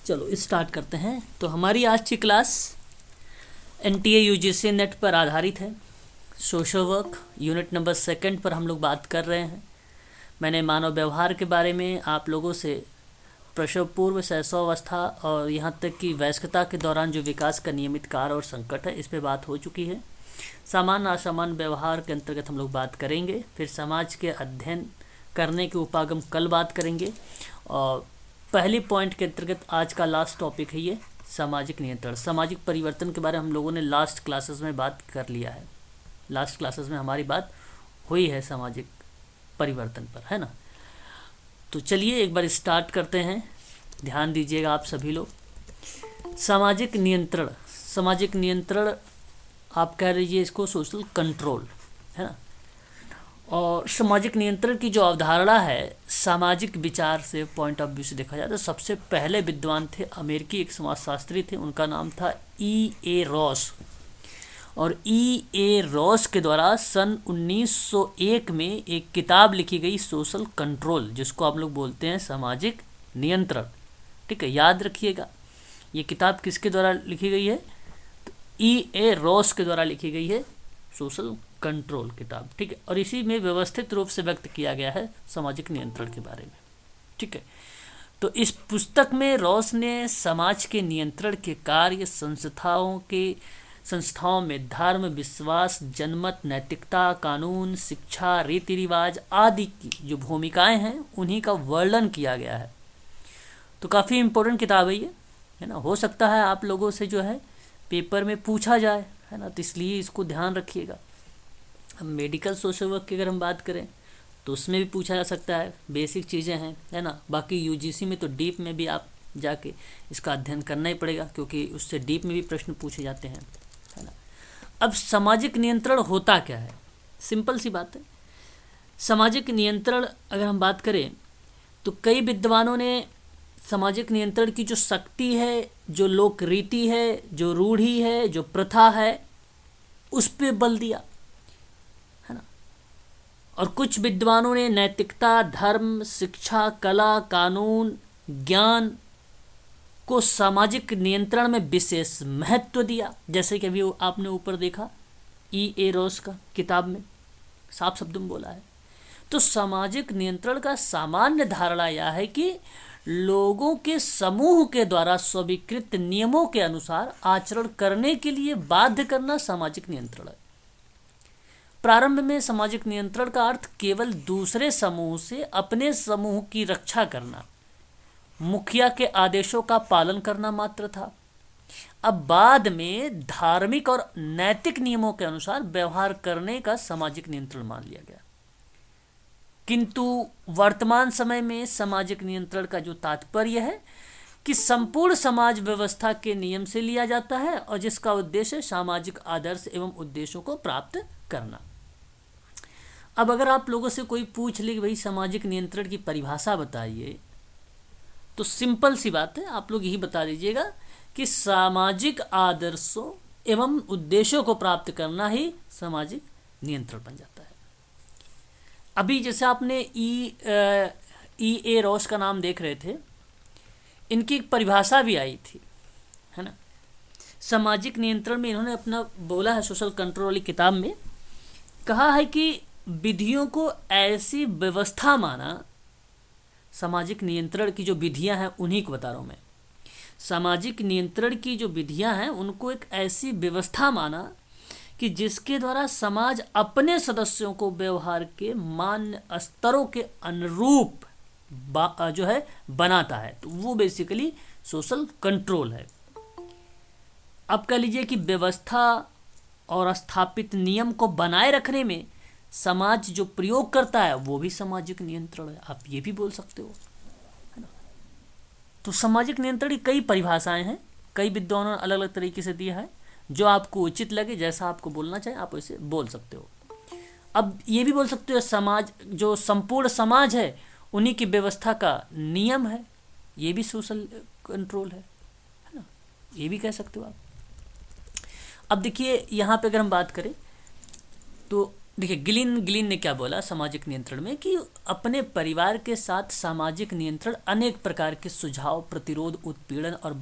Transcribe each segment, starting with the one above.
चलो स्टार्ट करते हैं। तो हमारी आज की क्लास NTA UGC नेट पर आधारित है। सोशल वर्क यूनिट नंबर 2 पर हम लोग बात कर रहे हैं। मैंने मानव व्यवहार के बारे में आप लोगों से प्रसव पूर्व, शैशवावस्था और यहाँ तक कि वयस्कता के दौरान जो विकास का नियमित कार्य और संकट है, इस पे बात हो चुकी है। सामान्य असामान्य व्यवहार के अंतर्गत हम लोग बात करेंगे। फिर समाज के अध्ययन करने के उपागम कल बात करेंगे। और पहली पॉइंट के अंतर्गत आज का लास्ट टॉपिक है ये सामाजिक नियंत्रण। सामाजिक परिवर्तन के बारे में हम लोगों ने लास्ट क्लासेस में बात कर लिया है। लास्ट क्लासेस में हमारी बात हुई है सामाजिक परिवर्तन पर, है ना। तो चलिए एक बार स्टार्ट करते हैं। ध्यान दीजिएगा आप सभी लोग। सामाजिक नियंत्रण, सामाजिक नियंत्रण आप कह लीजिए इसको सोशल कंट्रोल, है ना। और सामाजिक नियंत्रण की जो अवधारणा है, सामाजिक विचार से पॉइंट ऑफ व्यू से देखा जाए तो सबसे पहले विद्वान थे अमेरिकी एक समाजशास्त्री थे, उनका नाम था E.A. रॉस। और E.A. रॉस के द्वारा सन 1901 में एक किताब लिखी गई सोशल कंट्रोल, जिसको आप लोग बोलते हैं सामाजिक नियंत्रण। ठीक है, याद रखिएगा ये किताब किसके द्वारा लिखी गई है, तो E.A. रॉस के द्वारा लिखी गई है सोशल कंट्रोल किताब। ठीक है, और इसी में व्यवस्थित रूप से व्यक्त किया गया है सामाजिक नियंत्रण के बारे में। ठीक है, तो इस पुस्तक में रॉस ने समाज के नियंत्रण के कार्य, संस्थाओं में धर्म, विश्वास, जनमत, नैतिकता, कानून, शिक्षा, रीति रिवाज आदि की जो भूमिकाएं हैं उन्हीं का वर्णन किया गया है। तो काफ़ी इम्पोर्टेंट किताब है ये, है ना। हो सकता है आप लोगों से जो है पेपर में पूछा जाए, है ना, तो इसलिए इसको ध्यान रखिएगा। मेडिकल सोशल वर्क की अगर हम बात करें तो उसमें भी पूछा जा सकता है, बेसिक चीज़ें हैं, है ना। बाकी UGC में तो डीप में भी आप जाके इसका अध्ययन करना ही पड़ेगा, क्योंकि उससे डीप में भी प्रश्न पूछे जाते हैं, है ना। अब सामाजिक नियंत्रण होता क्या है, सिंपल सी बात है। सामाजिक नियंत्रण अगर हम बात करें तो कई विद्वानों ने सामाजिक नियंत्रण की जो शक्ति है, जो लोक रीति है, जो रूढ़ी है, जो प्रथा है, उस पर बल दिया, है ना। और कुछ विद्वानों ने नैतिकता, धर्म, शिक्षा, कला, कानून, ज्ञान को सामाजिक नियंत्रण में विशेष महत्व दिया। जैसे कि अभी आपने ऊपर देखा E.A. रॉस का किताब में साफ शब्दों में बोला है। तो सामाजिक नियंत्रण का सामान्य धारणा यह है कि लोगों के समूह के द्वारा स्वीकृत नियमों के अनुसार आचरण करने के लिए बाध्य करना सामाजिक नियंत्रण है। प्रारंभ में सामाजिक नियंत्रण का अर्थ केवल दूसरे समूह से अपने समूह की रक्षा करना, मुखिया के आदेशों का पालन करना मात्र था। अब बाद में धार्मिक और नैतिक नियमों के अनुसार व्यवहार करने का सामाजिक नियंत्रण मान लिया गया। किंतु वर्तमान समय में सामाजिक नियंत्रण का जो तात्पर्य है कि संपूर्ण समाज व्यवस्था के नियम से लिया जाता है और जिसका उद्देश्य सामाजिक आदर्श एवं उद्देश्यों को प्राप्त करना। अब अगर आप लोगों से कोई पूछ ले कि भाई सामाजिक नियंत्रण की परिभाषा बताइए, तो सिंपल सी बात है, आप लोग यही बता दीजिएगा कि सामाजिक आदर्शों एवं उद्देश्यों को प्राप्त करना ही सामाजिक नियंत्रण बन जाता है। अभी जैसे आपने E.A. रॉस का नाम देख रहे थे, इनकी एक परिभाषा भी आई थी, है ना। सामाजिक नियंत्रण में इन्होंने अपना बोला है सोशल कंट्रोल वाली किताब में, कहा है कि विधियों को ऐसी व्यवस्था माना, सामाजिक नियंत्रण की जो विधियां हैं उन्हीं को बता रहा हूं मैं। सामाजिक नियंत्रण की जो विधियां हैं उनको एक ऐसी व्यवस्था माना कि जिसके द्वारा समाज अपने सदस्यों को व्यवहार के मान्य स्तरों के अनुरूप जो है बनाता है। तो वो बेसिकली सोशल कंट्रोल है। अब कह लीजिए कि व्यवस्था और स्थापित नियम को बनाए रखने में समाज जो प्रयोग करता है वो भी सामाजिक नियंत्रण है, आप ये भी बोल सकते हो, है ना। तो सामाजिक नियंत्रण की कई परिभाषाएं हैं, कई विद्वानों ने अलग अलग तरीके से दिया है। जो आपको उचित लगे, जैसा आपको बोलना चाहे आप वैसे बोल सकते हो। अब ये भी बोल सकते हो समाज, जो संपूर्ण समाज है उन्हीं की व्यवस्था का नियम है, ये भी सोशल कंट्रोल है ना, ये भी कह सकते हो आप। अब देखिए यहाँ पे अगर हम बात करें तो देखिए, गिलिन ने क्या बोला सामाजिक नियंत्रण में कि अपने परिवार के साथ सामाजिक नियंत्रण अनेक प्रकार के सुझाव, प्रतिरोध, उत्पीड़न और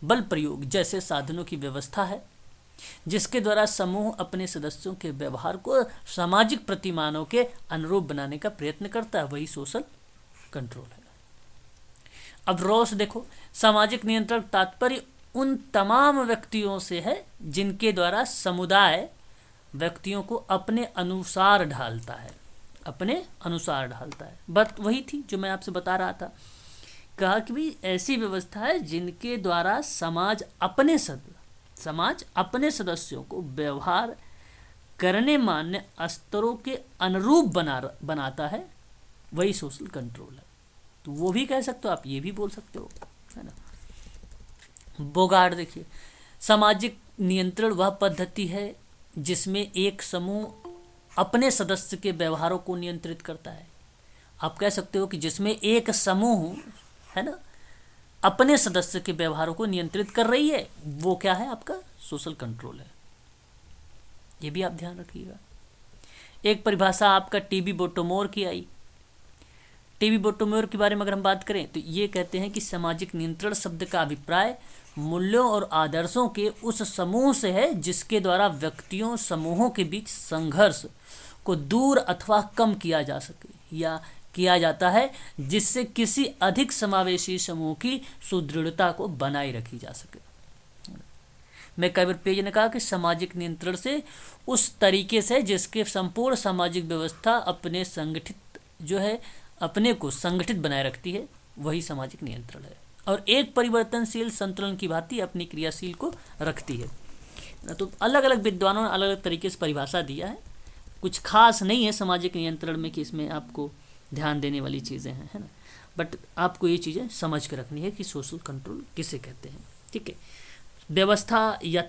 बल प्रयोग जैसे साधनों की व्यवस्था है, जिसके द्वारा समूह अपने सदस्यों के व्यवहार को सामाजिक प्रतिमानों के अनुरूप बनाने का प्रयत्न करता है। वही सोशल कंट्रोल है। अब रॉस देखो, सामाजिक नियंत्रण तात्पर्य उन तमाम व्यक्तियों से है जिनके द्वारा समुदाय व्यक्तियों को अपने अनुसार ढालता है, अपने अनुसार ढालता है। बात वही थी जो मैं आपसे बता रहा था, कहा कि भाई ऐसी व्यवस्था है जिनके द्वारा समाज अपने सदस्यों को व्यवहार करने मान्य स्तरों के अनुरूप बनाता है। वही सोशल कंट्रोल है। तो वो भी कह सकते हो आप, ये भी बोल सकते हो, है ना। बोगार्ड देखिए, सामाजिक नियंत्रण वह पद्धति है जिसमें एक समूह अपने सदस्य के व्यवहारों को नियंत्रित करता है। आप कह सकते हो कि जिसमें एक समूह है ना अपने सदस्य के व्यवहारों को नियंत्रित कर रही है, वो क्या है, आपका सोशल कंट्रोल है। ये भी आप ध्यान रखिएगा। एक परिभाषा आपका टीबी बोटोमोर की आई। टीबी बोटोमोर के बारे में अगर हम बात करें तो ये कहते हैं कि सामाजिक नियंत्रण शब्द का अभिप्राय मूल्यों और आदर्शों के उस समूह से है जिसके द्वारा व्यक्तियों समूहों के बीच संघर्ष को दूर अथवा कम किया जा सके या किया जाता है, जिससे किसी अधिक समावेशी समूह की सुदृढ़ता को बनाए रखी जा सके। मैं कई बार पेज ने कहा कि सामाजिक नियंत्रण से उस तरीके से जिसके संपूर्ण सामाजिक व्यवस्था अपने को संगठित बनाए रखती है, वही सामाजिक नियंत्रण है। और एक परिवर्तनशील संतुलन की भांति अपनी क्रियाशील को रखती है। तो अलग अलग विद्वानों ने अलग अलग तरीके से परिभाषा दिया है। कुछ खास नहीं है सामाजिक नियंत्रण में कि इसमें आपको ध्यान देने वाली चीज़ें हैं, है ना। बट आपको ये चीज़ें समझ कर रखनी है कि सोशल कंट्रोल किसे कहते हैं। ठीक है, व्यवस्था या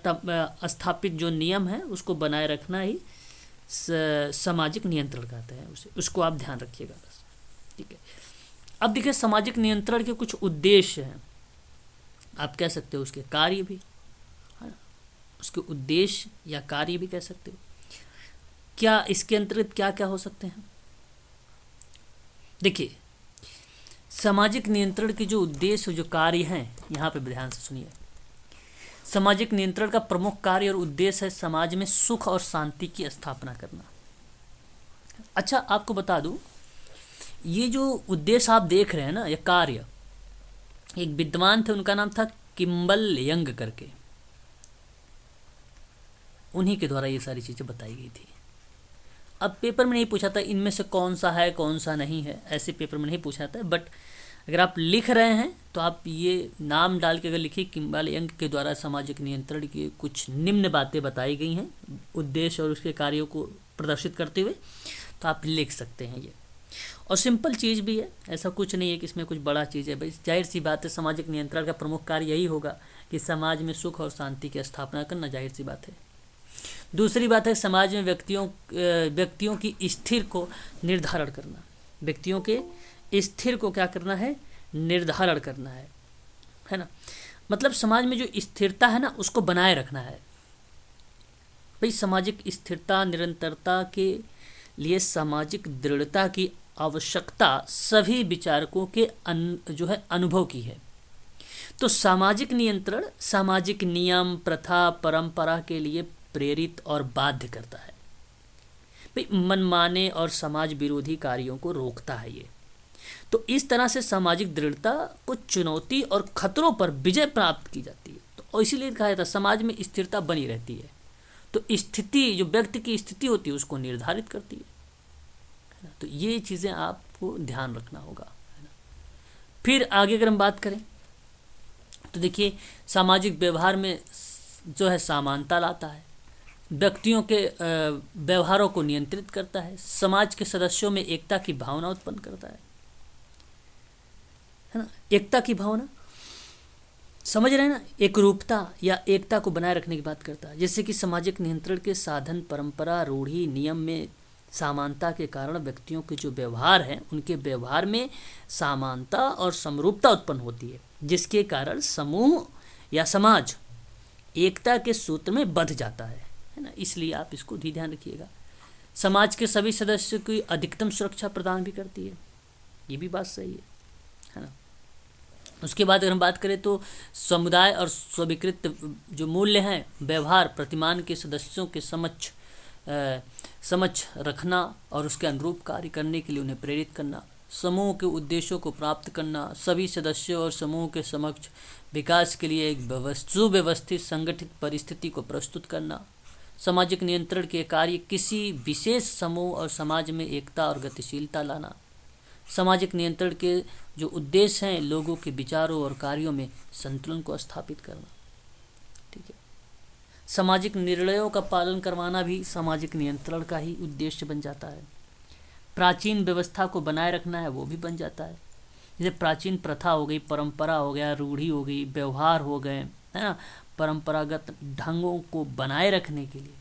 स्थापित जो नियम है उसको बनाए रखना ही सामाजिक नियंत्रण कहते हैं। उसको आप ध्यान रखिएगा बस। ठीक है, अब देखिए सामाजिक नियंत्रण के कुछ उद्देश्य हैं। आप कह सकते हो उसके कार्य भी, है ना, उसके उद्देश्य या कार्य भी कह सकते हो। क्या इसके अंतर्गत क्या क्या हो सकते हैं। देखिए, सामाजिक नियंत्रण के जो उद्देश्य जो कार्य हैं, यहाँ पे ध्यान से सुनिए। सामाजिक नियंत्रण का प्रमुख कार्य और उद्देश्य है समाज में सुख और शांति की स्थापना करना। अच्छा, आपको बता दूं, ये जो उद्देश्य आप देख रहे हैं ना, ये कार्य, एक विद्वान थे, उनका नाम था किम्बल यंग करके। उन्हीं के द्वारा ये सारी चीज़ें बताई गई थी। अब पेपर में नहीं पूछा था इनमें से कौन सा है कौन सा नहीं है, ऐसे पेपर में नहीं पूछा था। बट अगर आप लिख रहे हैं तो आप ये नाम डाल के अगर लिखिए किम्बल यंग के द्वारा सामाजिक नियंत्रण की कुछ निम्न बातें बताई गई हैं उद्देश्य और उसके कार्यों को प्रदर्शित करते हुए, तो आप लिख सकते हैं ये। और सिंपल चीज़ भी है, ऐसा कुछ नहीं है कि इसमें कुछ बड़ा चीज़ है। भाई जाहिर सी बात है, सामाजिक नियंत्रण का प्रमुख कार्य यही होगा कि समाज में सुख और शांति की स्थापना करना, जाहिर सी बात है। दूसरी बात है समाज में व्यक्तियों की स्थिर को निर्धारण करना। व्यक्तियों के स्थिर को क्या करना है, निर्धारण करना है ना। मतलब समाज में जो स्थिरता है ना उसको बनाए रखना है। भाई सामाजिक स्थिरता निरंतरता के लिए सामाजिक दृढ़ता की आवश्यकता सभी विचारकों के अनुभव की है। तो सामाजिक नियंत्रण सामाजिक नियम, प्रथा, परंपरा के लिए प्रेरित और बाध्य करता है। भाई मनमाने और समाज विरोधी कार्यों को रोकता है ये। तो इस तरह से सामाजिक दृढ़ता को चुनौती और खतरों पर विजय प्राप्त की जाती है। तो इसीलिए कहा जाता है समाज में स्थिरता बनी रहती है। तो स्थिति जो व्यक्ति की स्थिति होती है उसको निर्धारित करती है ना। तो ये चीज़ें आपको ध्यान रखना होगा, है ना। फिर आगे अगर हम बात करें तो देखिए सामाजिक व्यवहार में जो है समानता लाता है, व्यक्तियों के व्यवहारों को नियंत्रित करता है, समाज के सदस्यों में एकता की भावना उत्पन्न करता है ना। एकता की भावना समझ रहे हैं ना, एकरूपता या एकता को बनाए रखने की बात करता है। जैसे कि सामाजिक नियंत्रण के साधन, परंपरा, रूढ़ी, नियम में समानता के कारण व्यक्तियों के जो व्यवहार हैं उनके व्यवहार में समानता और समरूपता उत्पन्न होती है, जिसके कारण समूह या समाज एकता के सूत्र में बंध जाता है ना। इसलिए आप इसको भी ध्यान रखिएगा। समाज के सभी सदस्यों की अधिकतम सुरक्षा प्रदान भी करती है, ये भी बात सही है ना। उसके बाद अगर हम बात करें तो समुदाय और स्वीकृत जो मूल्य हैं, व्यवहार प्रतिमान के सदस्यों के समझ रखना और उसके अनुरूप कार्य करने के लिए उन्हें प्रेरित करना, समूह के उद्देश्यों को प्राप्त करना, सभी सदस्यों और समूह के समक्ष विकास के लिए एक सुव्यवस्थित संगठित परिस्थिति को प्रस्तुत करना, सामाजिक नियंत्रण के कार्य किसी विशेष समूह और समाज में एकता और गतिशीलता लाना, सामाजिक नियंत्रण के जो उद्देश्य हैं लोगों के विचारों और कार्यों में संतुलन को स्थापित करना, ठीक है। सामाजिक निर्णयों का पालन करवाना भी सामाजिक नियंत्रण का ही उद्देश्य बन जाता है। प्राचीन व्यवस्था को बनाए रखना है, वो भी बन जाता है। जैसे प्राचीन प्रथा हो गई, परंपरा हो गया, रूढ़ी हो गई, व्यवहार हो गए, है ना, परंपरागत ढंगों को बनाए रखने के लिए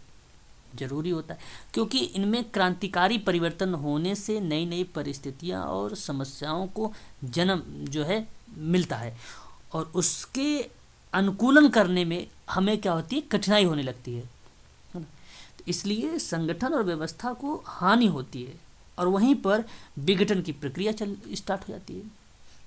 जरूरी होता है, क्योंकि इनमें क्रांतिकारी परिवर्तन होने से नई नई परिस्थितियां और समस्याओं को जन्म जो है मिलता है, और उसके अनुकूलन करने में हमें क्या होती है, कठिनाई होने लगती है ना। तो इसलिए संगठन और व्यवस्था को हानि होती है और वहीं पर विघटन की प्रक्रिया स्टार्ट हो जाती है।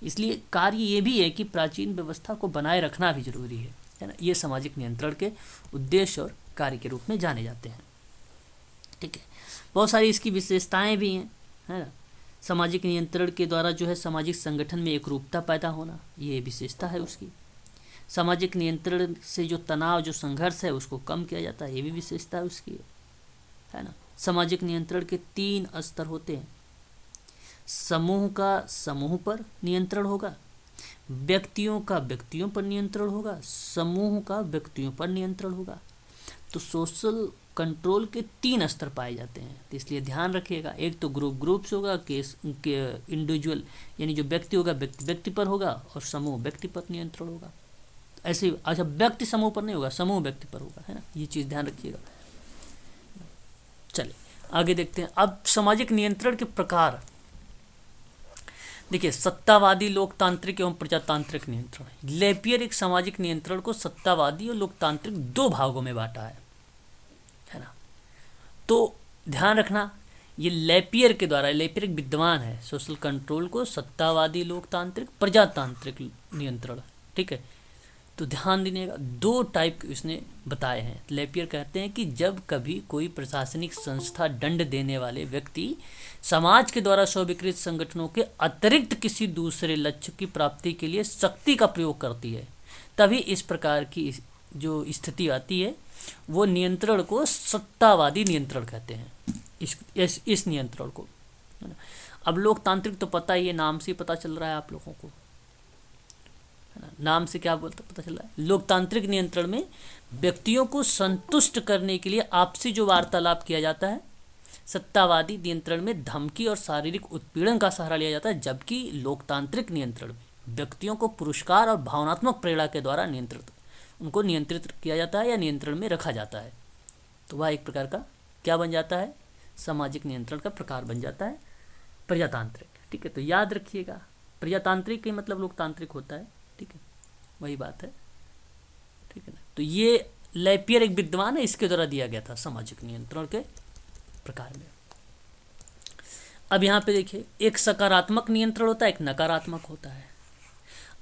इसलिए कार्य ये भी है कि प्राचीन व्यवस्था को बनाए रखना भी जरूरी है ना। ये सामाजिक नियंत्रण के उद्देश्य और कार्य के रूप में जाने जाते हैं, ठीक है। बहुत सारी इसकी विशेषताएं भी हैं, है ना। सामाजिक नियंत्रण के द्वारा जो है सामाजिक संगठन में एकरूपता पैदा होना, ये विशेषता है उसकी। सामाजिक नियंत्रण से जो तनाव, जो संघर्ष है, उसको कम किया जाता है, ये भी विशेषता है उसकी, है ना। सामाजिक नियंत्रण के 3 स्तर होते हैं। समूह का समूह पर नियंत्रण होगा, व्यक्तियों का व्यक्तियों पर नियंत्रण होगा, समूह का व्यक्तियों पर नियंत्रण होगा। तो सोशल कंट्रोल के 3 स्तर पाए जाते हैं, तो इसलिए ध्यान रखिएगा। एक तो ग्रुप्स होगा, के इंडिविजुअल यानी जो व्यक्ति होगा व्यक्ति पर होगा, और समूह व्यक्ति पर नियंत्रण होगा। ऐसे ही अच्छा, व्यक्ति समूह पर नहीं होगा, समूह व्यक्ति पर होगा, है ना। ये चीज़ ध्यान रखिएगा। चलिए आगे देखते हैं। अब सामाजिक नियंत्रण के प्रकार देखिए, सत्तावादी, लोकतांत्रिक एवं प्रजातांत्रिक नियंत्रण। लेपियर एक सामाजिक नियंत्रण को सत्तावादी और लोकतांत्रिक 2 भागों में बांटा है ना। तो ध्यान रखना, ये लेपियर के द्वारा, लेपियर एक विद्वान है, सोशल कंट्रोल को सत्तावादी, लोकतांत्रिक, प्रजातांत्रिक नियंत्रण, ठीक है। तो ध्यान देने का 2 टाइप इसने बताए हैं। लेपियर कहते हैं कि जब कभी कोई प्रशासनिक संस्था दंड देने वाले व्यक्ति समाज के द्वारा स्वीकृत संगठनों के अतिरिक्त किसी दूसरे लक्ष्य की प्राप्ति के लिए शक्ति का प्रयोग करती है, तभी इस प्रकार की जो स्थिति आती है, वो नियंत्रण को सत्तावादी नियंत्रण कहते हैं, इस नियंत्रण को। अब लोकतांत्रिक तो पता ही है, नाम से पता चल रहा है आप लोगों को, नाम से क्या बोलता पता चल रहा है। लोकतांत्रिक नियंत्रण में व्यक्तियों को संतुष्ट करने के लिए आपसी जो वार्तालाप किया जाता है। सत्तावादी नियंत्रण में धमकी और शारीरिक उत्पीड़न का सहारा लिया जाता है, जबकि लोकतांत्रिक नियंत्रण में व्यक्तियों को पुरस्कार और भावनात्मक प्रेरणा के द्वारा उनको नियंत्रित किया जाता है या नियंत्रण में रखा जाता है। तो वह एक प्रकार का क्या बन जाता है, सामाजिक नियंत्रण का प्रकार बन जाता है, प्रजातांत्रिक, ठीक है। तो याद रखिएगा, प्रजातांत्रिक के मतलब लोकतांत्रिक होता है, ठीक है, वही बात है, ठीक है ना। तो ये लेपियर एक विद्वान है, इसके द्वारा दिया गया था सामाजिक नियंत्रण के प्रकार में। अब यहाँ पे देखिए, एक सकारात्मक नियंत्रण होता है, एक नकारात्मक होता है।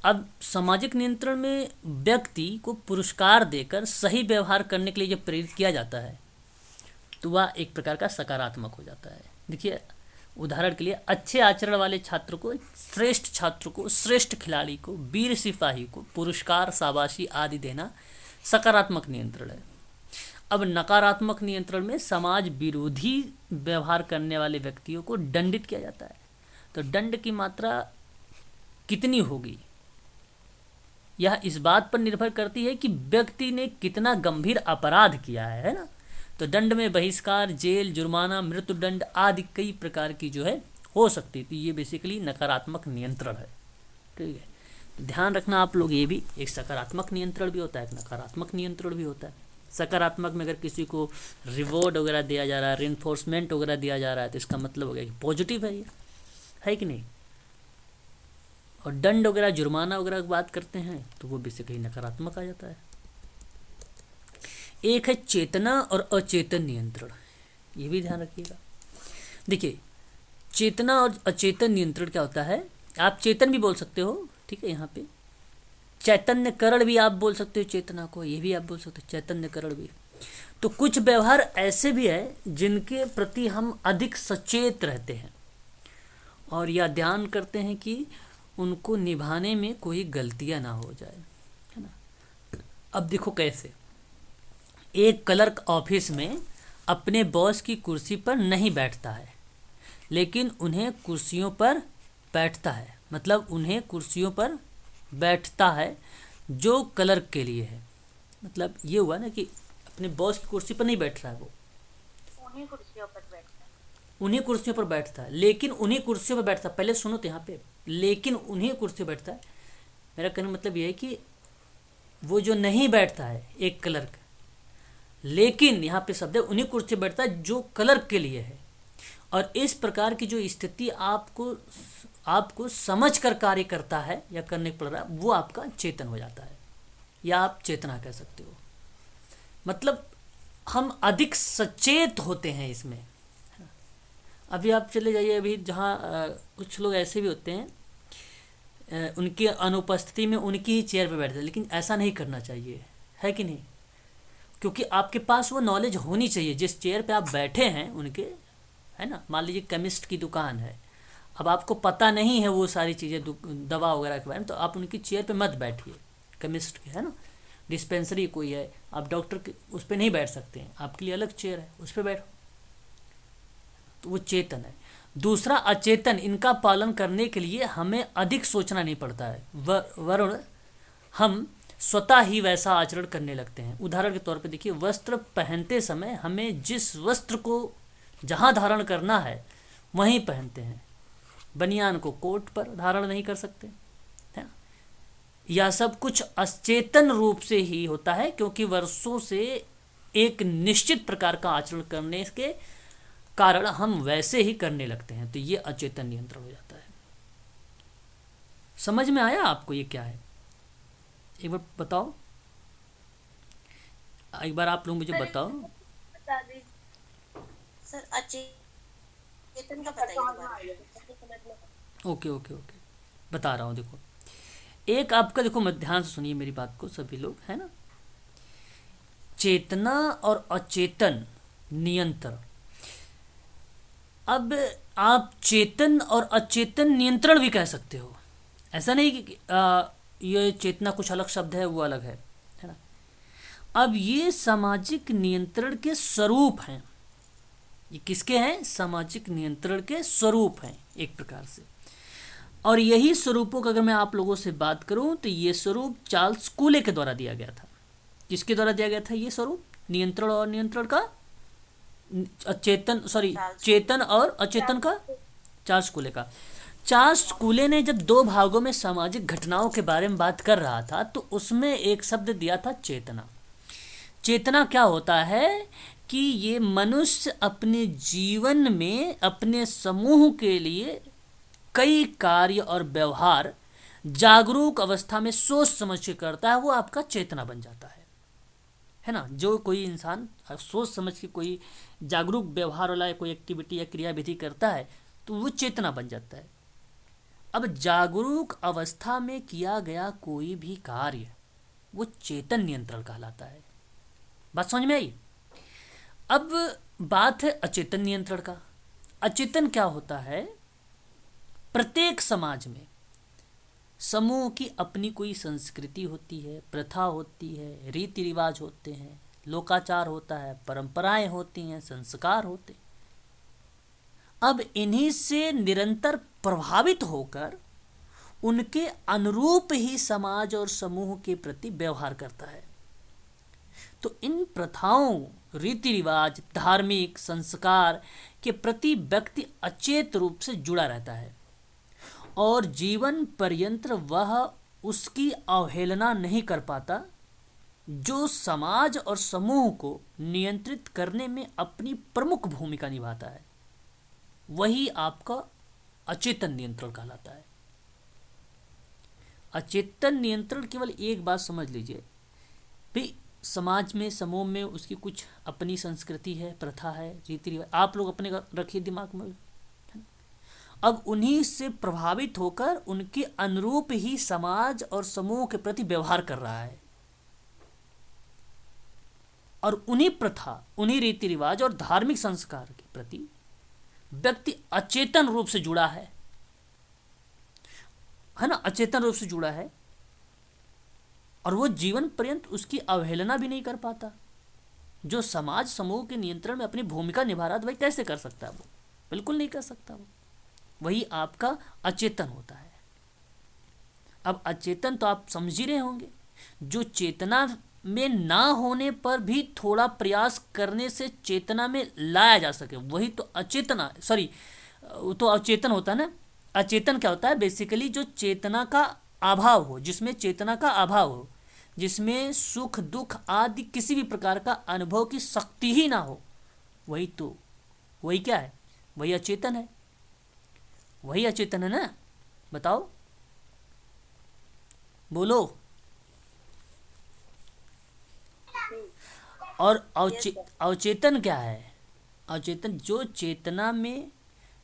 अब सामाजिक नियंत्रण में व्यक्ति को पुरस्कार देकर सही व्यवहार करने के लिए जब प्रेरित किया जाता है, तो वह एक प्रकार का सकारात्मक हो जाता है। देखिए उदाहरण के लिए, अच्छे आचरण वाले छात्र को, श्रेष्ठ छात्र को, श्रेष्ठ खिलाड़ी को, वीर सिपाही को पुरस्कार, शाबाशी आदि देना सकारात्मक नियंत्रण है। अब नकारात्मक नियंत्रण में समाज विरोधी व्यवहार करने वाले व्यक्तियों को दंडित किया जाता है। तो दंड की मात्रा कितनी होगी, यह इस बात पर निर्भर करती है कि व्यक्ति ने कितना गंभीर अपराध किया है ना। तो दंड में बहिष्कार, जेल, जुर्माना, मृत्युदंड आदि कई प्रकार की जो है हो सकती थी। ये बेसिकली नकारात्मक नियंत्रण है, ठीक है। तो ध्यान रखना आप लोग, ये भी एक सकारात्मक नियंत्रण भी होता है, एक नकारात्मक नियंत्रण भी होता है। सकारात्मक में अगर किसी को रिवॉर्ड वगैरह दिया जा रहा है, रेनफोर्समेंट वगैरह दिया जा रहा है, तो इसका मतलब हो गया कि पॉजिटिव है, ये है कि नहीं। और दंड वगैरह, जुर्माना वगैरह की बात करते हैं तो वो बेसिकली नकारात्मक आ जाता है। एक है चेतना और अचेतन नियंत्रण। ये भी ध्यान रखिएगा। देखिए, चेतना और अचेतन नियंत्रण क्या होता है, आप चेतन भी बोल सकते हो, ठीक है, यहाँ पे चैतन्य करण भी आप बोल सकते हो चेतना को, ये भी आप बोल सकते हो चैतन्य करण भी। तो कुछ व्यवहार ऐसे भी है जिनके प्रति हम अधिक सचेत रहते हैं और या ध्यान करते हैं कि उनको निभाने में कोई गलतियां ना हो जाए, है ना। अब देखो कैसे, एक क्लर्क ऑफिस में अपने बॉस की कुर्सी पर नहीं बैठता है, लेकिन उन्हें कुर्सियों पर बैठता है, मतलब उन्हें कुर्सियों पर बैठता है जो क्लर्क के लिए है। मतलब ये हुआ ना कि अपने बॉस की कुर्सी पर नहीं बैठ रहा है, वो उन्हीं कुर्सियों पर बैठता है। उन्हीं कुर्सियों पर बैठता है, लेकिन उन्हीं कुर्सियों पर बैठता है। पहले सुनो तो यहाँ पे, लेकिन उन्हीं कुर्सी पर बैठता है। मेरा कहने का मतलब ये है कि वो जो नहीं बैठता है एक क्लर्क, लेकिन यहाँ पे शब्द है उन्हीं कुर्सी पर बैठता है जो क्लर्क के लिए है। और इस प्रकार की जो स्थिति आपको आपको समझ कर कार्य करता है या करने पड़ रहा है, वो आपका चेतन हो जाता है, या आप चेतना कह सकते हो। मतलब हम अधिक सचेत होते हैं इसमें। अभी आप चले जाइए, अभी जहाँ कुछ लोग ऐसे भी होते हैं, उनकी अनुपस्थिति में उनकी ही चेयर पे बैठते हैं, लेकिन ऐसा नहीं करना चाहिए, है कि नहीं। क्योंकि आपके पास वो नॉलेज होनी चाहिए जिस चेयर पे आप बैठे हैं उनके, है ना। मान लीजिए केमिस्ट की दुकान है, अब आपको पता नहीं है वो सारी चीज़ें दवा वगैरह के बारे में, तो आप उनकी चेयर पे मत बैठिए, केमिस्ट के, है ना। डिस्पेंसरी कोई है, आप डॉक्टर के उस पर नहीं बैठ सकते हैं, आपके लिए अलग चेयर है, उस पर बैठो। तो वो चेतन है। दूसरा अचेतन, इनका पालन करने के लिए हमें अधिक सोचना नहीं पड़ता है, वरुण हम स्वतः ही वैसा आचरण करने लगते हैं। उदाहरण के तौर पे देखिए, वस्त्र पहनते समय हमें जिस वस्त्र को जहाँ धारण करना है वहीं पहनते हैं, बनियान को कोट पर धारण नहीं कर सकते, है। यह सब कुछ अचेतन रूप से ही होता है, क्योंकि वर्षों से एक निश्चित प्रकार का आचरण करने के कारण हम वैसे ही करने लगते हैं। तो ये अचेतन नियंत्रण हो जाता है। समझ में आया आपको ये क्या है, एक बार बताओ, एक बार आप लोग मुझे सर बताओ। बता दीजिए। सर अचेतन का बताइए दोबारा। ओके ओके ओके, बता रहा हूँ। देखो, एक आपका, देखो मत ध्यान से सुनिए मेरी बात को सभी लोग, है ना। चेतना और अचेतन नियंत्रण। अब आप चेतन और अचेतन नियंत्रण भी कह सकते हो, ऐसा नहीं कि ये चेतना कुछ अलग शब्द है, वो अलग है ना। अब ये सामाजिक नियंत्रण के स्वरूप हैं। ये किसके हैं, सामाजिक नियंत्रण के स्वरूप हैं एक प्रकार से। और यही स्वरूपों का अगर मैं आप लोगों से बात करूं, तो ये स्वरूप चार्ल्स कूले के द्वारा दिया गया था। किसके द्वारा दिया गया था ये स्वरूप, नियंत्रण और नियंत्रण का, अचेतन सॉरी चेतन और अचेतन का, चार्ल्स कूले का। चार्ल्स कूले ने जब दो भागों में सामाजिक घटनाओं के बारे में बात कर रहा था, तो उसमें एक शब्द दिया था चेतना। चेतना क्या होता है कि ये मनुष्य अपने जीवन में अपने समूह के लिए कई कार्य और व्यवहार जागरूक अवस्था में सोच समझ के करता है, वो आपका चेतना बन जाता है ना। जो कोई इंसान सोच समझ के कोई जागरूक व्यवहार वाला कोई एक्टिविटी या क्रियाविधि करता है, तो वो चेतना बन जाता है। अब जागरूक अवस्था में किया गया कोई भी कार्य वो चेतन नियंत्रण कहलाता है। बात समझ में आई। अब बात है अचेतन नियंत्रण का। अचेतन क्या होता है, प्रत्येक समाज में समूह की अपनी कोई संस्कृति होती है, प्रथा होती है, रीति रिवाज होते हैं, लोकाचार होता है, परंपराएं होती हैं, संस्कार होते हैं। अब इन्हीं से निरंतर प्रभावित होकर उनके अनुरूप ही समाज और समूह के प्रति व्यवहार करता है। तो इन प्रथाओं, रीति रिवाज, धार्मिक संस्कार के प्रति व्यक्ति अचेत रूप से जुड़ा रहता है और जीवन पर्यंत वह उसकी अवहेलना नहीं कर पाता, जो समाज और समूह को नियंत्रित करने में अपनी प्रमुख भूमिका निभाता है। वही आपका अचेतन नियंत्रण कहलाता है। अचेतन नियंत्रण केवल एक बात समझ लीजिए भाई, समाज में, समूह में उसकी कुछ अपनी संस्कृति है, प्रथा है, रीति रिवाज, आप लोग अपने रखिए दिमाग में। अब उन्हीं से प्रभावित होकर उनके अनुरूप ही समाज और समूह के प्रति व्यवहार कर रहा है, और उन्हीं प्रथा, उन्हीं रीति रिवाज और धार्मिक संस्कार के प्रति व्यक्ति अचेतन रूप से जुड़ा है ना, अचेतन रूप से जुड़ा है, और वो जीवन पर्यंत उसकी अवहेलना भी नहीं कर पाता। जो समाज समूह के नियंत्रण में अपनी भूमिका निभा रहा है, वही कैसे कर सकता है? वो बिल्कुल नहीं कर सकता। वो वही आपका अचेतन होता है। अब अचेतन तो आप समझ ही रहे होंगे, जो चेतना में ना होने पर भी थोड़ा प्रयास करने से चेतना में लाया जा सके, वही तो अचेतना, सॉरी, वो तो अचेतन होता है ना। अचेतन क्या होता है? बेसिकली जो चेतना का अभाव हो, जिसमें चेतना का अभाव हो, जिसमें सुख दुख आदि किसी भी प्रकार का अनुभव की शक्ति ही ना हो, वही तो, वही क्या है? वही अचेतन है। वही अचेतन है ना? बताओ, बोलो। और अवचेतन क्या है? अवचेतन जो चेतना में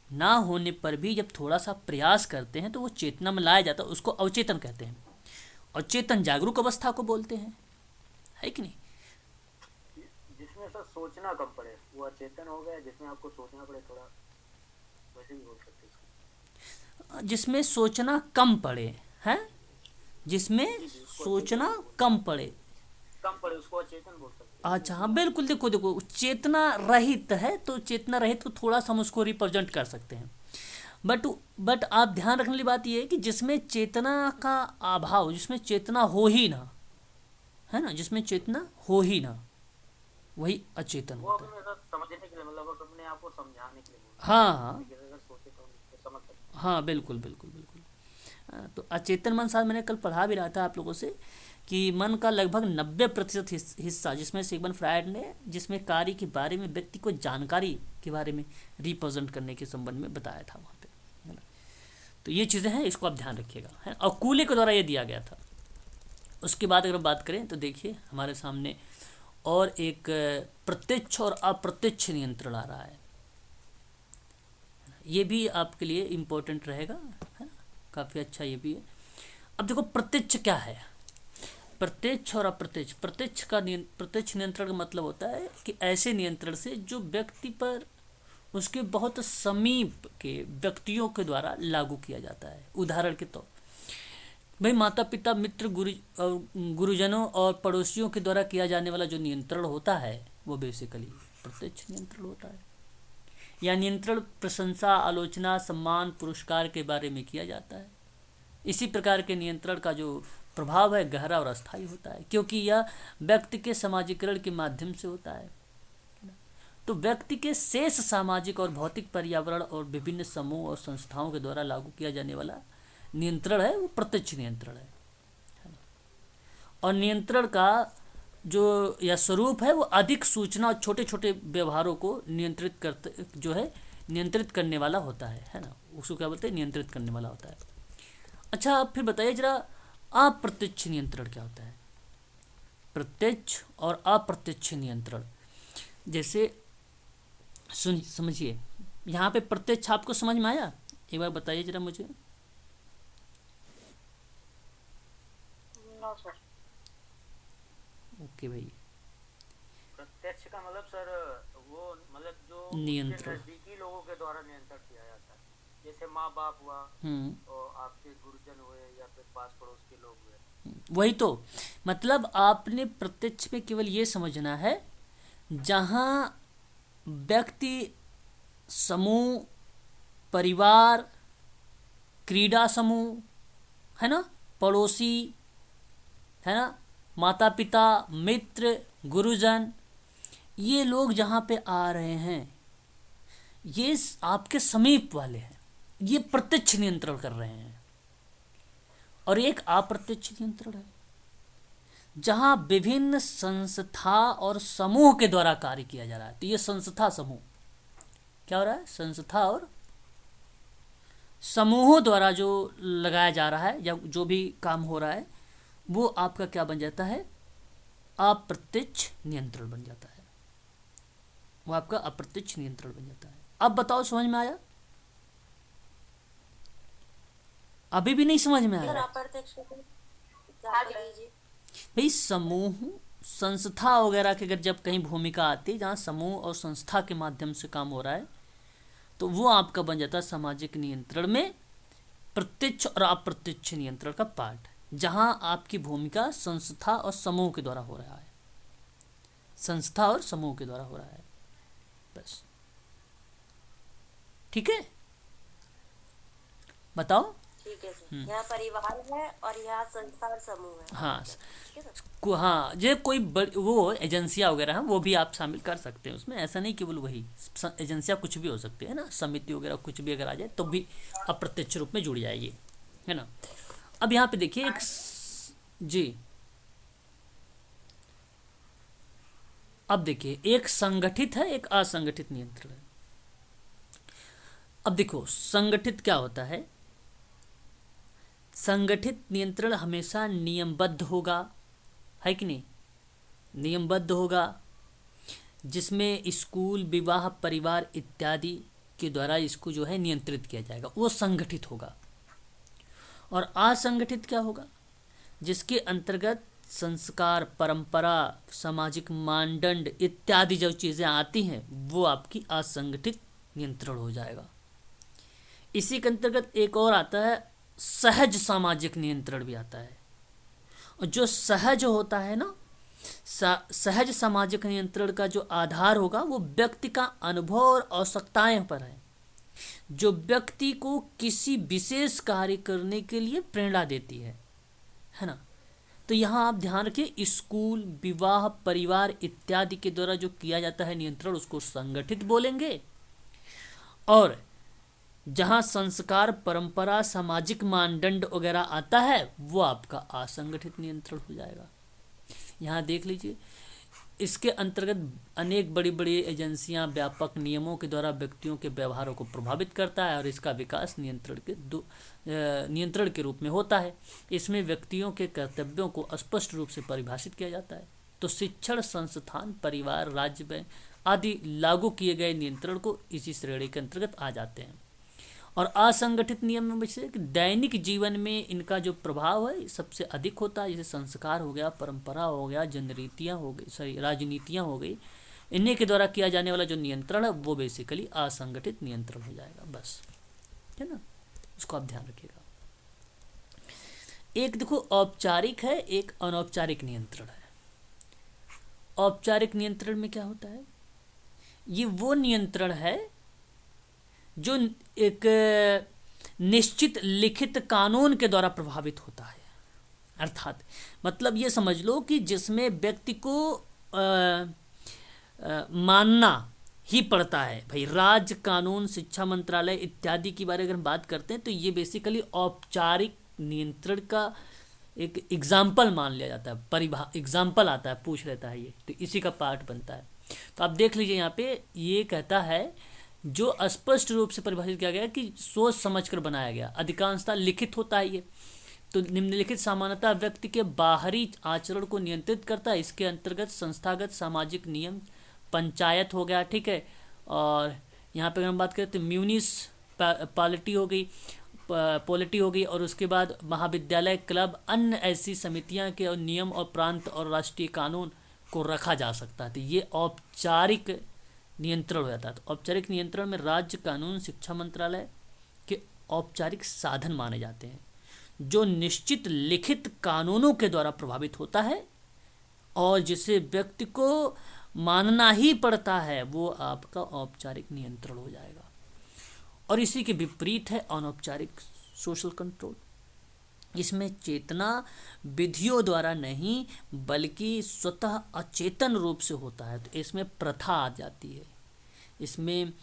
ना होने पर भी जब थोड़ा सा प्रयास करते हैं तो वो चेतना में लाया जाता है, उसको अवचेतन कहते हैं। और चेतन जागरूक अवस्था को बोलते हैं, है कि नहीं? जिसमें सर सोचना कम पड़े वो अचेतन हो गया, जिसमें आपको सोचना पड़े थोड़ा, वैसे भी बोल सकते हैं। जिसमें सोचना कम पड़े, है? जिसमें सोचना कम पड़े उसको अचेतन बोल सकते हैं। अच्छा, हाँ बिल्कुल। देखो देखो, चेतना रहित है तो चेतना रहित को थोड़ा सा हम उसको रिप्रेजेंट कर सकते हैं। बट आप ध्यान रखने वाली बात यह है कि जिसमें चेतना का अभाव, जिसमें चेतना हो ही ना, है ना, जिसमें चेतना हो ही ना, वही अचेतन होता है। समझने के लिए, मतलब अपने आप को समझाने के लिए। हाँ हाँ अगर सोचे तो समझ सकते। हाँ, बिल्कुल बिल्कुल बिल्कुल। तो अचेतन मन, साथ मैंने कल पढ़ा भी रहा था आप लोगों से कि मन का लगभग 90% हिस्सा, जिसमें सिगमंड फ्रायड ने, जिसमें कार्य के बारे में, व्यक्ति को जानकारी के बारे में रिप्रेजेंट करने के संबंध में बताया था वहाँ पे, है ना। तो ये चीज़ें हैं, इसको आप ध्यान रखिएगा, है। और कूले के द्वारा ये दिया गया था। उसके बाद अगर बात करें तो देखिए हमारे सामने और एक प्रत्यक्ष और अप्रत्यक्ष नियंत्रण आ रहा है। ये भी आपके लिए इम्पोर्टेंट रहेगा, है ना, काफ़ी अच्छा ये भी है। अब देखो प्रत्यक्ष क्या है, प्रत्यक्ष और अप्रत्यक्ष। प्रत्यक्ष नियंत्रण का मतलब होता है कि ऐसे नियंत्रण से जो व्यक्ति पर उसके बहुत समीप के व्यक्तियों के द्वारा लागू किया जाता है। उदाहरण के तौर भाई, माता पिता, मित्र, गुरुजनों और पड़ोसियों के द्वारा किया जाने वाला जो नियंत्रण होता है वो बेसिकली प्रत्यक्ष नियंत्रण होता है। या नियंत्रण प्रशंसा, आलोचना, सम्मान, पुरस्कार के बारे में किया जाता है। इसी प्रकार के नियंत्रण का जो प्रभाव है गहरा और अस्थायी होता है, क्योंकि यह व्यक्ति के समाजीकरण के माध्यम से होता है। तो व्यक्ति के शेष सामाजिक और भौतिक पर्यावरण और विभिन्न समूह और संस्थाओं के द्वारा लागू किया जाने वाला नियंत्रण है वो प्रत्यक्ष नियंत्रण है। और नियंत्रण का जो या स्वरूप है वो अधिक सूचना और छोटे छोटे व्यवहारों को नियंत्रित करने वाला होता है ना। उसको क्या बोलते हैं? नियंत्रित करने वाला होता है। अच्छा, आप फिर बताइए जरा, अप्रत्यक्ष नियंत्रण क्या होता है? प्रत्यक्ष और अप्रत्यक्ष नियंत्रण, जैसे समझिए, यहाँ पे प्रत्यक्ष आपको समझ में आया? एक बार बताइए जरा मुझे। No sir. ओके भाई। प्रत्यक्ष का मतलब सर वो मतलब जो नियंत्रण नजदीकी लोगों के द्वारा नियंत्रण किया जाता है, जैसे माँ बाप हुआ और आपके गुरुजन हुए या फिर पास पड़ोस के लोग हुए। वही तो मतलब आपने प्रत्यक्ष में केवल ये समझना है जहाँ व्यक्ति, समूह, परिवार, क्रीड़ा समूह, है ना, पड़ोसी, है ना, माता पिता, मित्र, गुरुजन, ये लोग जहाँ पे आ रहे हैं ये आपके समीप वाले हैं, ये प्रत्यक्ष नियंत्रण कर रहे हैं। और एक अप्रत्यक्ष नियंत्रण है जहाँ विभिन्न संस्था और समूह के द्वारा कार्य किया जा रहा है। तो ये संस्था समूह क्या हो रहा है? संस्था और समूहों द्वारा जो लगाया जा रहा है या जो भी काम हो रहा है वो आपका क्या बन जाता है? अप्रत्यक्ष नियंत्रण बन जाता है, वो आपका अप्रत्यक्ष नियंत्रण बन जाता है। अब बताओ समझ में आया? अभी भी नहीं समझ में सर आया? अप्रत्यक्ष एग्जाम्पल दीजिए। भाई समूह संस्था वगैरह की अगर जब कहीं भूमिका आती है जहाँ समूह और संस्था के माध्यम से काम हो रहा है, तो वो आपका बन जाता है सामाजिक नियंत्रण में प्रत्यक्ष और अप्रत्यक्ष नियंत्रण का पार्ट, जहाँ आपकी भूमिका संस्था और समूह के द्वारा हो रहा है, संस्था और समूह के द्वारा हो रहा है, बस। ठीक है, बताओ। ठीक है सर, यहाँ परिवार है और यहाँ संस्था और समूह है। हाँ ठीक है सर। हाँ, ये कोई वो एजेंसियाँ वगैरह हैं वो भी आप शामिल कर सकते हैं उसमें, ऐसा नहीं केवल वही एजेंसियाँ, कुछ भी हो सकती है ना, समिति वगैरह कुछ भी अगर आ जाए तो भी अप्रत्यक्ष रूप में जुड़ जाएगी, है ना। अब यहाँ पे देखिए एक जी, अब देखिए एक संगठित है, एक असंगठित नियंत्रण है। अब देखो संगठित क्या होता है, संगठित नियंत्रण हमेशा नियमबद्ध होगा, है कि नहीं, नियमबद्ध होगा, जिसमें स्कूल, विवाह, परिवार इत्यादि के द्वारा इसको जो है नियंत्रित किया जाएगा, वो संगठित होगा। और असंगठित क्या होगा, जिसके अंतर्गत संस्कार, परंपरा, सामाजिक मानदंड इत्यादि जो चीज़ें आती हैं वो आपकी असंगठित नियंत्रण हो जाएगा। इसी के अंतर्गत एक और आता है सहज सामाजिक नियंत्रण भी आता है। और जो सहज होता है ना, सहज सामाजिक नियंत्रण का जो आधार होगा वो व्यक्ति का अनुभव और आवश्यकताएं पर है, जो व्यक्ति को किसी विशेष कार्य करने के लिए प्रेरणा देती है ना। तो यहाँ आप ध्यान रखिए, स्कूल, विवाह, परिवार इत्यादि के द्वारा जो किया जाता है नियंत्रण उसको संगठित बोलेंगे, और जहाँ संस्कार, परंपरा, सामाजिक मानदंड वगैरह आता है वो आपका असंगठित नियंत्रण हो जाएगा। यहाँ देख लीजिए, इसके अंतर्गत अनेक बड़ी बड़ी एजेंसियां व्यापक नियमों के द्वारा व्यक्तियों के व्यवहारों को प्रभावित करता है और इसका विकास नियंत्रण के रूप में होता है। इसमें व्यक्तियों के कर्तव्यों को स्पष्ट रूप से परिभाषित किया जाता है। तो शिक्षण संस्थान, परिवार, राज्य, बैंक आदि लागू किए गए नियंत्रण को इसी श्रेणी के अंतर्गत आ जाते हैं। और असंगठित नियम में से दैनिक जीवन में इनका जो प्रभाव है सबसे अधिक होता है, जैसे संस्कार हो गया, परंपरा हो गया, जनरीतियाँ हो गई, राजनीतियाँ हो गई, इन्हीं के द्वारा किया जाने वाला जो नियंत्रण है वो बेसिकली असंगठित नियंत्रण हो जाएगा, बस, है ना। उसको आप ध्यान रखिएगा। एक देखो औपचारिक है, एक अनौपचारिक नियंत्रण है। औपचारिक नियंत्रण में क्या होता है, ये वो नियंत्रण है जो एक निश्चित लिखित कानून के द्वारा प्रभावित होता है। अर्थात मतलब ये समझ लो कि जिसमें व्यक्ति को मानना ही पड़ता है। भाई राज्य कानून, शिक्षा मंत्रालय इत्यादि की बारे अगर हम बात करते हैं तो ये बेसिकली औपचारिक नियंत्रण का एक एग्जाम्पल मान लिया जाता है, एग्जाम्पल आता है, पूछ लेता है ये, तो इसी का पार्ट बनता है। तो आप देख लीजिए यहाँ पे ये कहता है जो स्पष्ट रूप से परिभाषित किया गया कि सोच समझकर बनाया गया, अधिकांशतः लिखित होता है ये। तो निम्नलिखित सामान्यतः व्यक्ति के बाहरी आचरण को नियंत्रित करता है। इसके अंतर्गत संस्थागत सामाजिक नियम, पंचायत हो गया, ठीक है, और यहाँ पे हम बात करें तो म्यूनिसपैलिटी हो गई, पॉलिटी हो गई, और उसके बाद महाविद्यालय, क्लब, अन्य ऐसी समितियाँ के और नियम और प्रांत और राष्ट्रीय कानून को रखा जा सकता है। तो ये औपचारिक नियंत्रण हो जाता है। तो औपचारिक नियंत्रण में राज्य कानून, शिक्षा मंत्रालय के औपचारिक साधन माने जाते हैं, जो निश्चित लिखित कानूनों के द्वारा प्रभावित होता है और जिसे व्यक्ति को मानना ही पड़ता है, वो आपका औपचारिक नियंत्रण हो जाएगा। और इसी के विपरीत है अनौपचारिक सोशल कंट्रोल। इसमें चेतना विधियों द्वारा नहीं बल्कि स्वतः अचेतन रूप से होता है। तो इसमें प्रथा आ जाती है, इसमें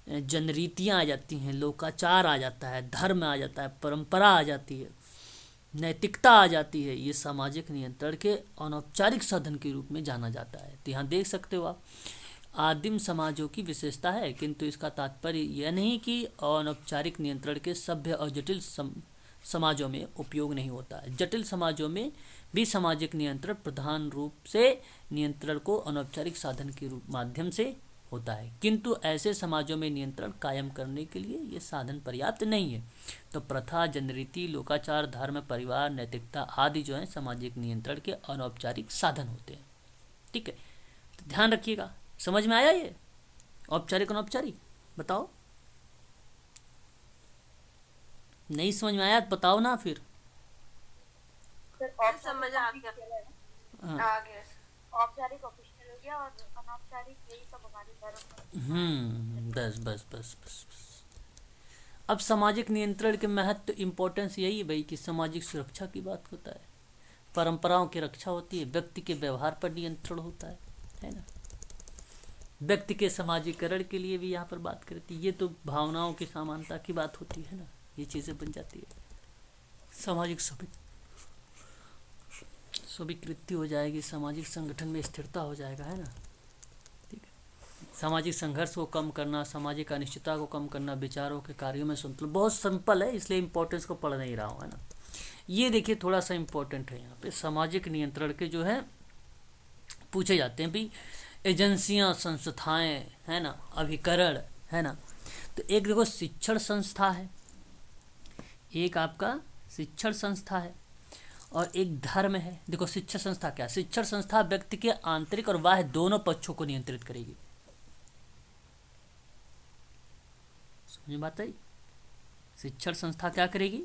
जनरीतियाँ आ जाती हैं, लोकाचार आ जाता है, धर्म आ जाता है, परंपरा आ जाती है, नैतिकता आ जाती है। ये सामाजिक नियंत्रण के अनौपचारिक साधन के रूप में जाना जाता है। तो यहाँ देख सकते हो आप, आदिम समाजों की विशेषता है, किंतु इसका तात्पर्य यह नहीं कि अनौपचारिक नियंत्रण के सभ्य और जटिल समाजों में उपयोग नहीं होता है। जटिल समाजों में भी सामाजिक नियंत्रण प्रधान रूप से नियंत्रण को अनौपचारिक साधन के रूप माध्यम से होता है, किंतु ऐसे समाजों में नियंत्रण कायम करने के लिए ये साधन पर्याप्त नहीं है। तो प्रथा, जनरीति, लोकाचार, धर्म, परिवार, नैतिकता आदि जो है सामाजिक नियंत्रण के अनौपचारिक साधन होते हैं। ठीक है, तो ध्यान रखिएगा। समझ में आया ये औपचारिक अनौपचारिक? बताओ, नहीं समझ में आया तो बताओ ना फिर। और समझ आ गया। हाँ। आगे औपचारिक ऑफिशियल हो गया और अनौपचारिक यही सब हमारे धर्म। बस बस बस बस बस। अब सामाजिक नियंत्रण के महत्व, इम्पोर्टेंस यही है भाई कि सामाजिक सुरक्षा की बात होता है, परंपराओं की रक्षा होती है, व्यक्ति के व्यवहार पर नियंत्रण होता है ना। व्यक्ति के समाजीकरण के लिए भी यहाँ पर बात करती है। ये तो भावनाओं की समानता की बात होती है ना, ये चीज़ें बन जाती है। सामाजिक स्वीकृति हो जाएगी, सामाजिक संगठन में स्थिरता हो जाएगा, है ना। ठीक है, सामाजिक संघर्ष को कम करना, सामाजिक अनिश्चितता को कम करना, विचारों के कार्यों में संतुलन। बहुत सिंपल है, इसलिए इम्पोर्टेंस को पढ़ नहीं रहा हूँ, है ना। ये देखिए थोड़ा सा इम्पोर्टेंट है यहाँ पे। सामाजिक नियंत्रण के जो है पूछे जाते हैं भाई, एजेंसियां, संस्थाएं, है ना, अभिकरण, है ना। तो एक देखो शिक्षण संस्था है, एक आपका शिक्षण संस्था है और एक धर्म है। देखो शिक्षण संस्था क्या, शिक्षण संस्था व्यक्ति के आंतरिक और बाह्य दोनों पक्षों को नियंत्रित करेगी। समझ में बात आई? शिक्षण संस्था क्या करेगी?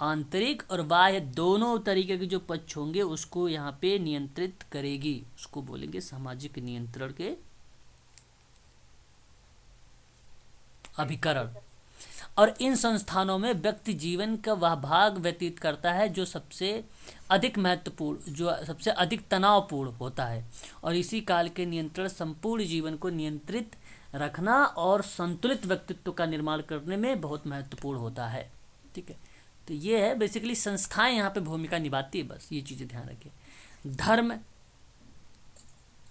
आंतरिक और बाह्य दोनों तरीके के जो पक्ष होंगे उसको यहाँ पे नियंत्रित करेगी। उसको बोलेंगे सामाजिक नियंत्रण के अभिकरण। और इन संस्थानों में व्यक्ति जीवन का वह भाग व्यतीत करता है जो सबसे अधिक महत्वपूर्ण, जो सबसे अधिक तनावपूर्ण होता है, और इसी काल के नियंत्रण संपूर्ण जीवन को नियंत्रित रखना और संतुलित व्यक्तित्व का निर्माण करने में बहुत महत्वपूर्ण होता है। ठीक है, तो ये है बेसिकली संस्थाएं यहाँ पे भूमिका निभाती है। बस ये चीज़ें ध्यान रखिए।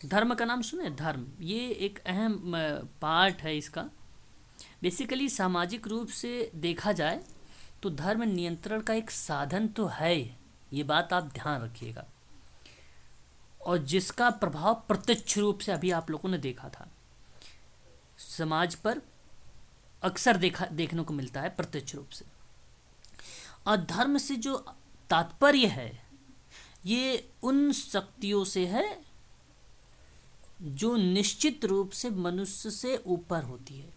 धर्म का नाम सुने? धर्म ये एक अहम पार्ट है इसका। बेसिकली सामाजिक रूप से देखा जाए तो धर्म नियंत्रण का एक साधन तो है, ये बात आप ध्यान रखिएगा, और जिसका प्रभाव प्रत्यक्ष रूप से अभी आप लोगों ने देखा था समाज पर अक्सर देखने को मिलता है प्रत्यक्ष रूप से। और धर्म से जो तात्पर्य है ये उन शक्तियों से है जो निश्चित रूप से मनुष्य से ऊपर होती है।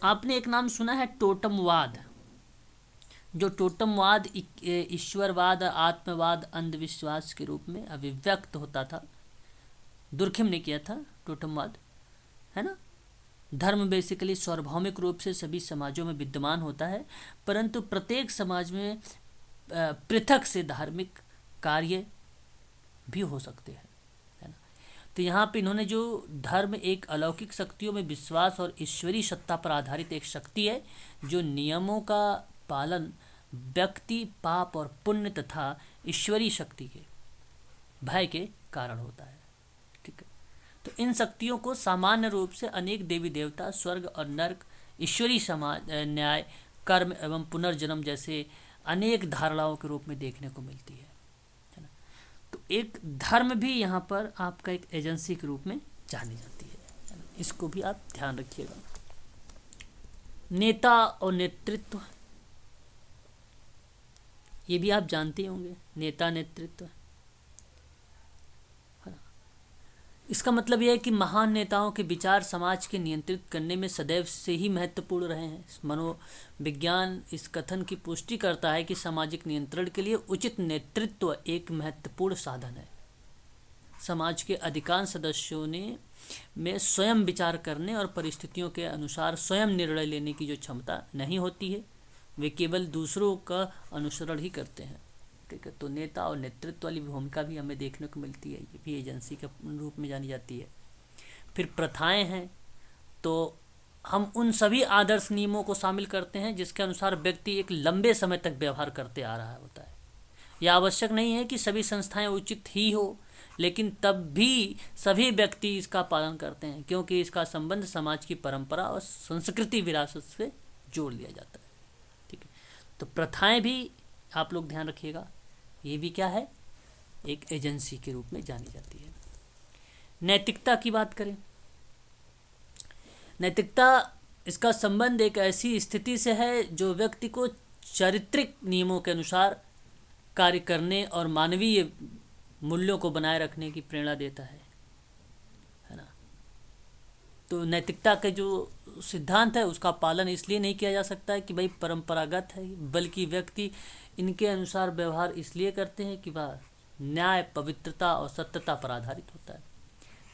आपने एक नाम सुना है टोटमवाद। जो टोटमवाद ईश्वरवाद, आत्मवाद, अंधविश्वास के रूप में अभिव्यक्त होता था, दुर्खिम ने किया था टोटमवाद, है ना। धर्म बेसिकली सार्वभौमिक रूप से सभी समाजों में विद्यमान होता है, परंतु प्रत्येक समाज में पृथक से धार्मिक कार्य भी हो सकते हैं, है ना। तो यहाँ पे इन्होंने जो धर्म एक अलौकिक शक्तियों में विश्वास और ईश्वरीय सत्ता पर आधारित एक शक्ति है जो नियमों का पालन, व्यक्ति पाप और पुण्य तथा ईश्वरीय शक्ति के भय के कारण होता है। ठीक है, तो इन शक्तियों को सामान्य रूप से अनेक देवी देवता, स्वर्ग और नर्क, ईश्वरीय समाज, न्याय, कर्म एवं पुनर्जन्म जैसे अनेक धारणाओं के रूप में देखने को मिलती है ना। तो एक धर्म भी यहाँ पर आपका एक एजेंसी के रूप में जानी जाती है ना? इसको भी आप ध्यान रखिएगा। नेता और नेतृत्व, ये भी आप जानते होंगे, नेता नेतृत्व। इसका मतलब यह है कि महान नेताओं के विचार समाज के नियंत्रित करने में सदैव से ही महत्वपूर्ण रहे हैं। मनोविज्ञान इस कथन की पुष्टि करता है कि सामाजिक नियंत्रण के लिए उचित नेतृत्व एक महत्वपूर्ण साधन है। समाज के अधिकांश सदस्यों में स्वयं विचार करने और परिस्थितियों के अनुसार स्वयं निर्णय लेने की जो क्षमता नहीं होती है, वे केवल दूसरों का अनुसरण ही करते हैं। ठीक है, तो नेता और नेतृत्व वाली भूमिका भी हमें देखने को मिलती है, ये भी एजेंसी के रूप में जानी जाती है। फिर प्रथाएं हैं, तो हम उन सभी आदर्श नियमों को शामिल करते हैं जिसके अनुसार व्यक्ति एक लंबे समय तक व्यवहार करते आ रहा होता है। यह आवश्यक नहीं है कि सभी संस्थाएं उचित ही हो, लेकिन तब भी सभी व्यक्ति इसका पालन करते हैं क्योंकि इसका संबंध समाज की परंपरा और संस्कृति विरासत से जोड़ लिया जाता है। ठीक है, तो प्रथाएं भी आप लोग ध्यान रखिएगा, ये भी क्या है, एक एजेंसी के रूप में जानी जाती है। नैतिकता की बात करें, नैतिकता, इसका संबंध एक ऐसी स्थिति से है जो व्यक्ति को चारित्रिक नियमों के अनुसार कार्य करने और मानवीय मूल्यों को बनाए रखने की प्रेरणा देता है ना। तो नैतिकता के जो सिद्धांत है उसका पालन इसलिए नहीं किया जा सकता है कि भाई परंपरागत है, बल्कि व्यक्ति इनके अनुसार व्यवहार इसलिए करते हैं कि वह न्याय, पवित्रता और सत्यता पर आधारित होता है।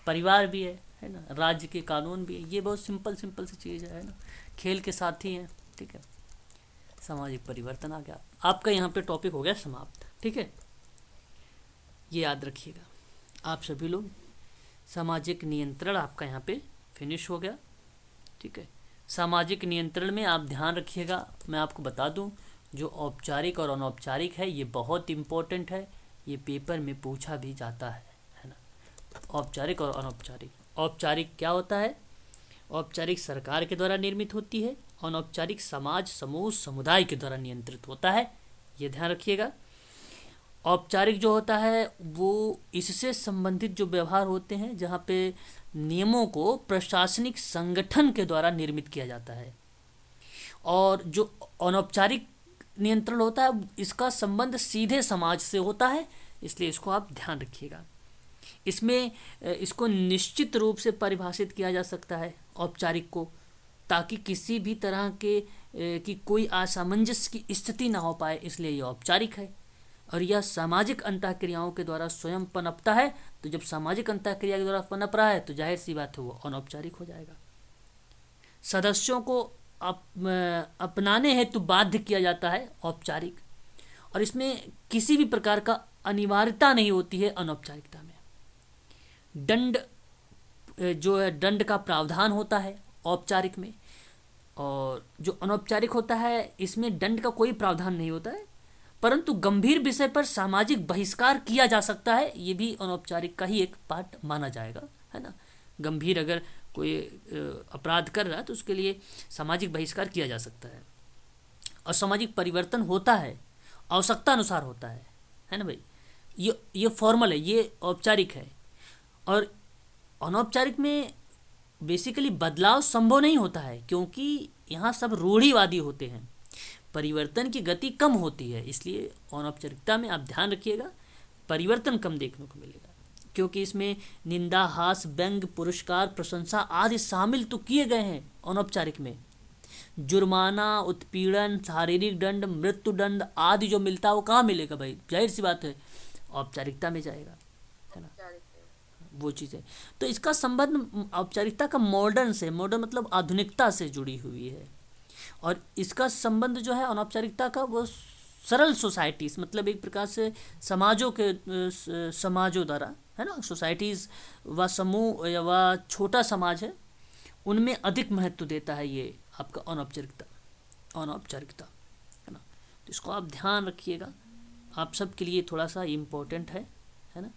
परिवार भी है ना, राज्य के कानून भी है, ये बहुत सिंपल सी चीज़ है ना, खेल के साथ ही है। ठीक है, सामाजिक परिवर्तन आ गया, आपका यहाँ पे टॉपिक हो गया समाप्त। ठीक है, ये याद रखिएगा आप सभी लोग, सामाजिक नियंत्रण आपका यहाँ पे फिनिश हो गया। ठीक है, सामाजिक नियंत्रण में आप ध्यान रखिएगा, मैं आपको बता दूं जो औपचारिक और अनौपचारिक है ये बहुत इम्पोर्टेंट है, ये पेपर में पूछा भी जाता है ना। औपचारिक और अनौपचारिक, औपचारिक क्या होता है, औपचारिक सरकार के द्वारा निर्मित होती है, अनौपचारिक समाज, समूह, समुदाय के द्वारा नियंत्रित होता है, ये ध्यान रखिएगा। औपचारिक जो होता है वो इससे संबंधित जो व्यवहार होते हैं जहाँ पे नियमों को प्रशासनिक संगठन के द्वारा निर्मित किया जाता है, और जो अनौपचारिक नियंत्रण होता है इसका संबंध सीधे समाज से होता है, इसलिए इसको आप ध्यान रखिएगा। इसमें इसको निश्चित रूप से परिभाषित किया जा सकता है औपचारिक को, ताकि किसी भी तरह के की कोई असामंजस्य की स्थिति ना हो पाए, इसलिए ये औपचारिक है। और यह सामाजिक अंतःक्रियाओं के द्वारा स्वयं पनपता है, तो जब सामाजिक अंतःक्रिया के द्वारा पनप रहा है तो जाहिर सी बात है वो अनौपचारिक हो जाएगा। सदस्यों को अपनाने हेतु बाध्य किया जाता है औपचारिक, और इसमें किसी भी प्रकार का अनिवार्यता नहीं होती है अनौपचारिकता में। दंड जो है, दंड का प्रावधान होता है औपचारिक में, और जो अनौपचारिक होता है इसमें दंड का कोई प्रावधान नहीं होता है, परंतु गंभीर विषय पर सामाजिक बहिष्कार किया जा सकता है, ये भी अनौपचारिक का ही एक पार्ट माना जाएगा, है ना। गंभीर अगर कोई अपराध कर रहा है तो उसके लिए सामाजिक बहिष्कार किया जा सकता है। और सामाजिक परिवर्तन होता है, आवश्यकता अनुसार होता है ना भाई। ये फॉर्मल है, ये औपचारिक है। और अनौपचारिक में बेसिकली बदलाव संभव नहीं होता है, क्योंकि यहाँ सब रूढ़िवादी होते हैं, परिवर्तन की गति कम होती है, इसलिए अनौपचारिकता में आप ध्यान रखिएगा परिवर्तन कम देखने को मिलेगा, क्योंकि इसमें निंदा, हास, व्यंग, पुरस्कार, प्रशंसा आदि शामिल तो किए गए हैं अनौपचारिक में। जुर्माना, उत्पीड़न, शारीरिक दंड, मृत्यु दंड आदि जो मिलता है वो कहाँ मिलेगा भाई, जाहिर सी बात है औपचारिकता में जाएगा, है ना, वो चीज़ें। तो इसका संबंध औपचारिकता का मॉडर्न से, मॉडर्न मतलब आधुनिकता से जुड़ी हुई है, और इसका संबंध जो है अनौपचारिकता का वो सरल सोसाइटीज़, मतलब एक प्रकार से समाजों द्वारा, है ना, सोसाइटीज़ व समूह या व छोटा समाज है उनमें अधिक महत्व देता है ये आपका अनौपचारिकता, है ना। तो इसको आप ध्यान रखिएगा, आप सब के लिए थोड़ा सा इम्पोर्टेंट है ना,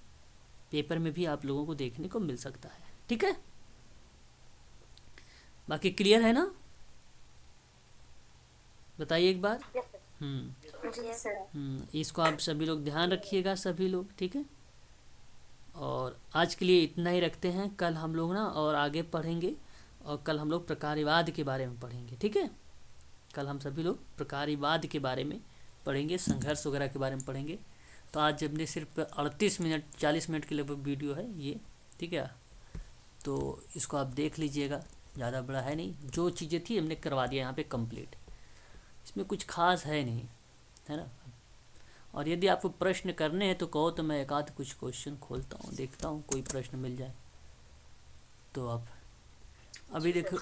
पेपर में भी आप लोगों को देखने को मिल सकता है। ठीक है, बाकी क्लियर है ना, बताइए एक बार। इसको आप सभी लोग ध्यान रखिएगा, सभी लोग, ठीक है। और आज के लिए इतना ही रखते हैं, कल हम लोग ना और आगे पढ़ेंगे, और कल हम लोग प्रकार्यवाद के बारे में पढ़ेंगे, ठीक है। कल हम सभी लोग प्रकार्यवाद के बारे में पढ़ेंगे, संघर्ष वगैरह के बारे में पढ़ेंगे। तो आज हमने सिर्फ 38 मिनट 40 मिनट के लगभग वीडियो है ये, ठीक है। तो इसको आप देख लीजिएगा, ज़्यादा बड़ा है नहीं, जो चीज़ें थी हमने करवा दिया यहाँ पे कंप्लीट, इसमें कुछ खास है नहीं, है ना। और यदि आपको प्रश्न करने हैं तो कहो तो मैं एक आध कुछ क्वेश्चन खोलता हूँ, देखता हूँ कोई प्रश्न मिल जाए तो। आप अभी देखो